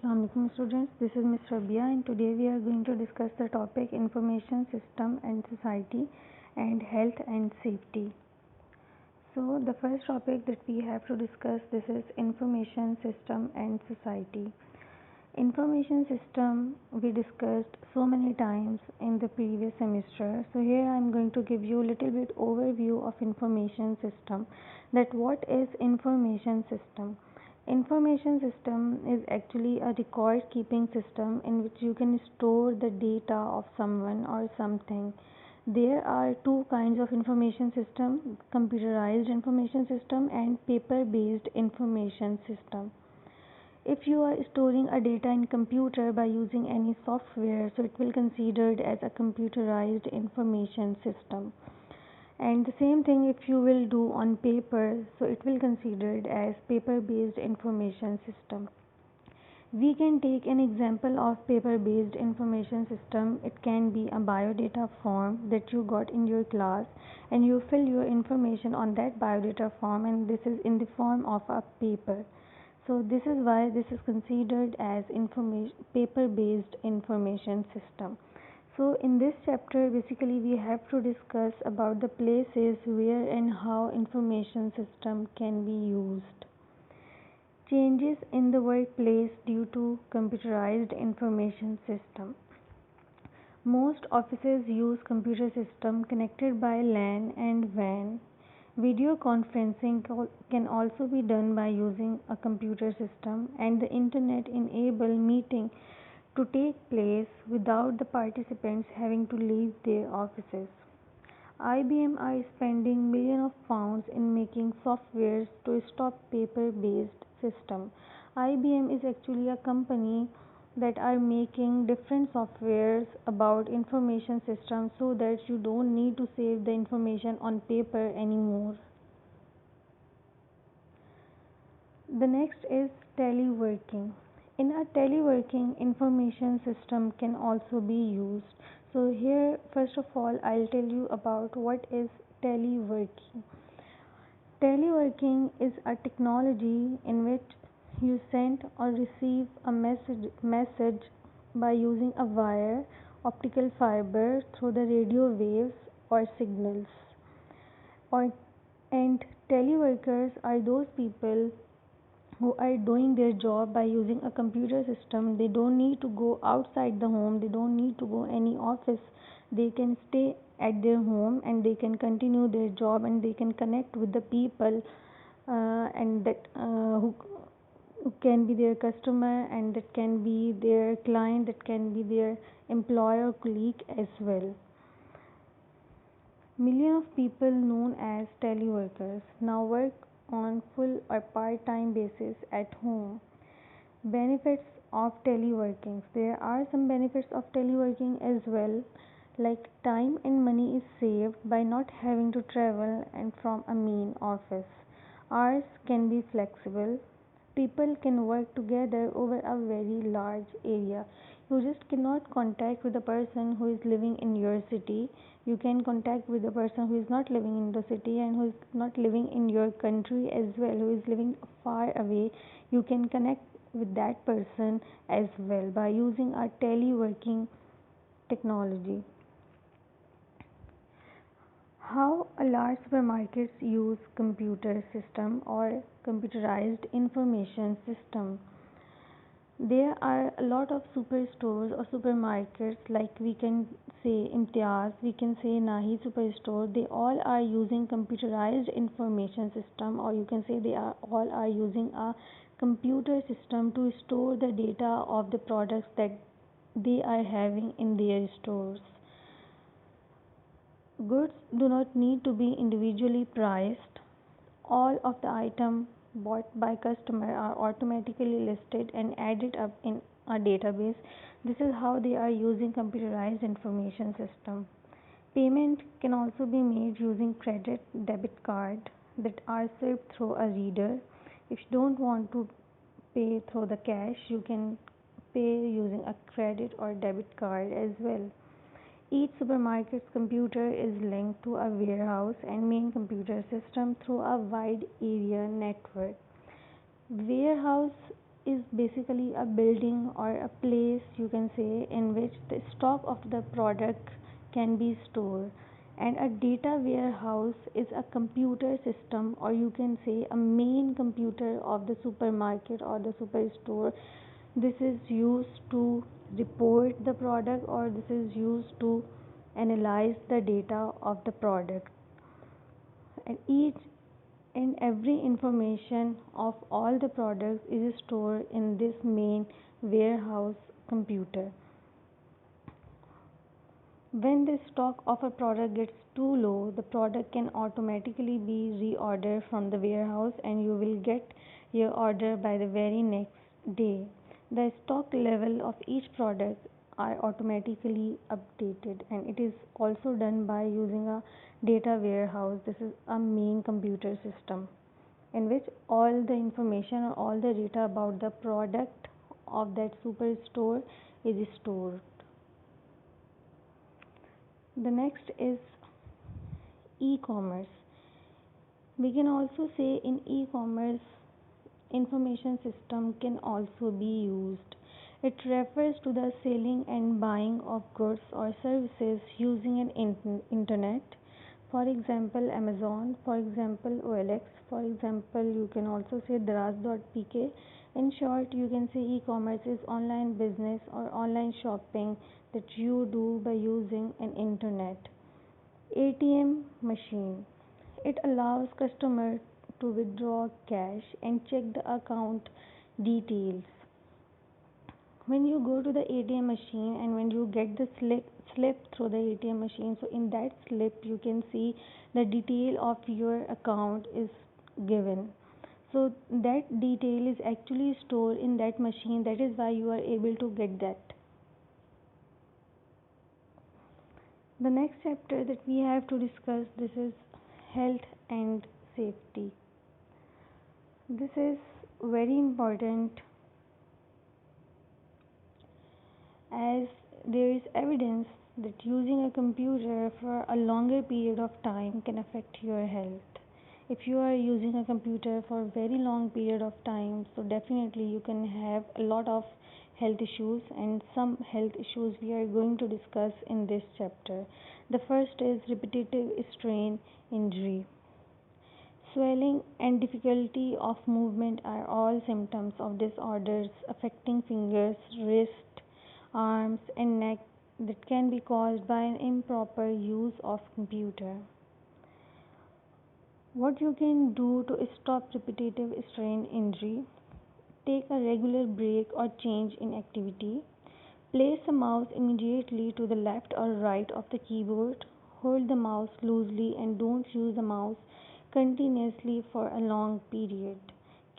Assalamualaikum students, this is Ms. Rabia and today we are going to discuss the topic information system and society and health and safety. So the first topic that we have to discuss, this is information system and society. Information system we discussed so many times in the previous semester. So here I am going to give you a little bit overview of information system, that what is information system. Information system is actually a record keeping system in which you can store the data of someone or something. There are two kinds of information system: computerized information system and paper based information system. If you are storing a data in computer by using any software, so it will considered as a computerized information system. And the same thing if you will do on paper, so it will considered as paper based information system. We can take an example of paper based information system. It can be a biodata form that you got in your class, and you fill your information on that biodata form, and this is in the form of a paper. So this is why this is considered as information paper based information system. So in this chapter basically we have to discuss about the places where and how information system can be used. Changes in the workplace due to computerized information system. Most offices use computer system connected by LAN and WAN. Video conferencing can also be done by using a computer system, and the internet enable meeting to take place without the participants having to leave their offices. IBM are spending millions of pounds in making softwares to stop paper-based system. IBM is actually a company that are making different softwares about information systems so that you don't need to save the information on paper anymore. The next is teleworking. In a teleworking, information system can also be used. So here first of all I'll tell you about what is teleworking. Teleworking is a technology in which you send or receive a message by using a wire, optical fiber through the radio waves or signals. Or and teleworkers are those people who are doing their job by using a computer system. They don't need to go outside the home, they don't need to go any office. They can stay at their home and they can continue their job, and they can connect with the people and that who can be their customer, and that can be their client, that can be their employer or colleague as well. Millions of people known as teleworkers now work on full or part-time basis at home. Benefits of teleworking. There are some benefits of teleworking as well, like time and money is saved by not having to travel and from a main office. Hours can be flexible. People can work together over a very large area. You just cannot contact with the person who is living in your city. You can contact with the person who is not living in the city and who is not living in your country as well, who is living far away. You can connect with that person as well by using a teleworking technology. How a large supermarkets use computer system or computerized information system. There are a lot of superstores or supermarkets, like we can say Imtiaz, we can say Nahi Superstore. They all are using computerized information system, or you can say they are all are using a computer system to store the data of the products that they are having in their stores. Goods do not need to be individually priced. All of the items bought by customer are automatically listed and added up in a database. This is how they are using computerized information system. Payment can also be made using credit debit card that are swiped through a reader. If you don't want to pay through the cash, you can pay using a credit or debit card as well. Each supermarket's computer is linked to a warehouse and main computer system through a wide area network. Warehouse is basically a building or a place, you can say, in which the stock of the product can be stored. And a data warehouse is a computer system, or you can say a main computer of the supermarket or the superstore. This is used to report the product, or this is used to analyze the data of the product. And each and every information of all the products is stored in this main warehouse computer. When the stock of a product gets too low, the product can automatically be reordered from the warehouse, and you will get your order by the very next day. The stock level of each product are automatically updated, and it is also done by using a data warehouse. This is a main computer system in which all the information or all the data about the product of that superstore is stored. The next is e-commerce. We can also say in e-commerce, information system can also be used. It refers to the selling and buying of goods or services using an internet. For example, Amazon, for example, OLX, for example, you can also say Daraz.pk. In short, you can say e-commerce is online business or online shopping that you do by using an internet. ATM machine. It allows customer to withdraw cash and check the account details. When you go to the ATM machine and when you get the slip through the ATM machine, so in that slip you can see the detail of your account is given. So that detail is actually stored in that machine. That is why you are able to get that. The next chapter that we have to discuss, this is health and safety. This is very important as there is evidence that using a computer for a longer period of time can affect your health. If you are using a computer for a very long period of time, so definitely you can have a lot of health issues, and some health issues we are going to discuss in this chapter. The first is repetitive strain injury. Swelling and difficulty of movement are all symptoms of disorders affecting fingers, wrist, arms, and neck that can be caused by an improper use of computer. What you can do to stop repetitive strain injury: take a regular break or change in activity. Place the mouse immediately to the left or right of the keyboard. Hold the mouse loosely and don't use the mouse continuously for a long period.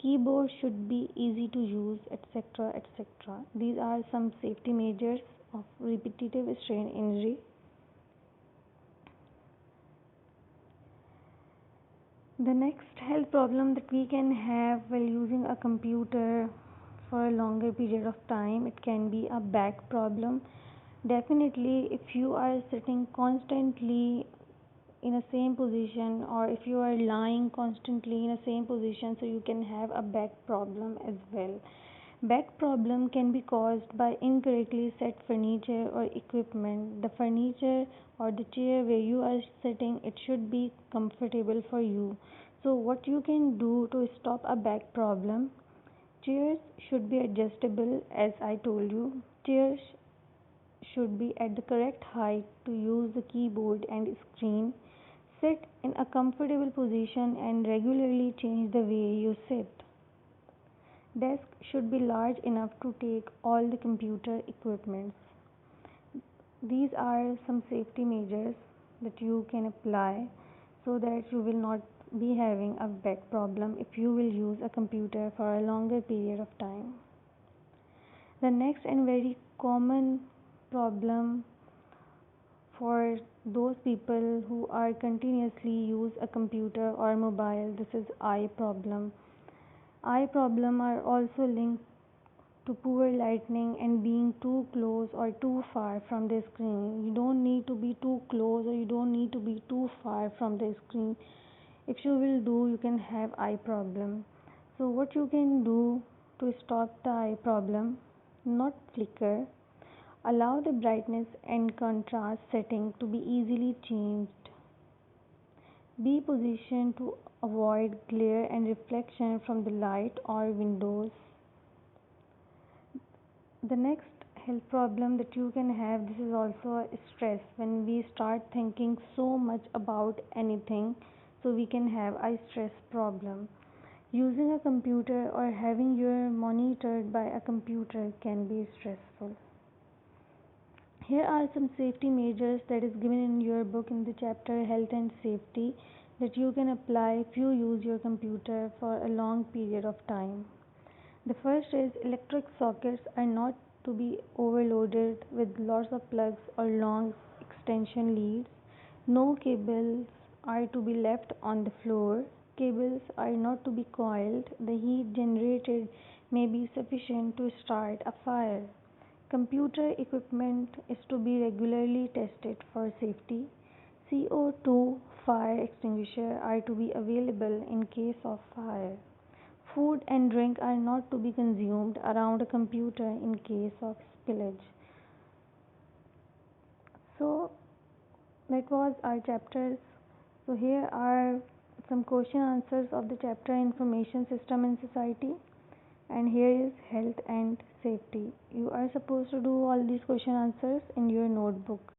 Keyboard should be easy to use, etc. etc. These are some safety measures of repetitive strain injury. The next health problem that we can have while using a computer for a longer period of time, it can be a back problem. Definitely, if you are sitting constantly in a same position, or if you are lying constantly in a same position, so you can have a back problem as well. Back problem can be caused by incorrectly set furniture or equipment. The furniture or the chair where you are sitting, it should be comfortable for you. So what you can do to stop a back problem: chairs should be adjustable, as I told you. Chairs should be at the correct height to use the keyboard and screen. Sit in a comfortable position and regularly change the way you sit. Desk should be large enough to take all the computer equipments. These are some safety measures that you can apply so that you will not be having a back problem if you will use a computer for a longer period of time. The next and very common problem for those people who are continuously use a computer or mobile, this is eye problem. Eye problem are also linked to poor lighting and being too close or too far from the screen. You don't need to be too close or you don't need to be too far from the screen. If you will do, you can have eye problem. So what you can do to stop the eye problem, not flicker. Allow the brightness and contrast setting to be easily changed. Be positioned to avoid glare and reflection from the light or windows. The next health problem that you can have, this is also a stress. When we start thinking so much about anything, so we can have eye stress problem. Using a computer or having your monitored by a computer can be stressful. Here are some safety measures that is given in your book in the chapter Health and Safety that you can apply if you use your computer for a long period of time. The first is electric sockets are not to be overloaded with lots of plugs or long extension leads. No cables are to be left on the floor. Cables are not to be coiled. The heat generated may be sufficient to start a fire. Computer equipment is to be regularly tested for safety. CO2 fire extinguisher are to be available in case of fire. Food and drink are not to be consumed around a computer in case of spillage. So that was our chapters. So here are some question answers of the chapter Information System and Society, and here is Health and Safety. You are supposed to do all these question answers in your notebook.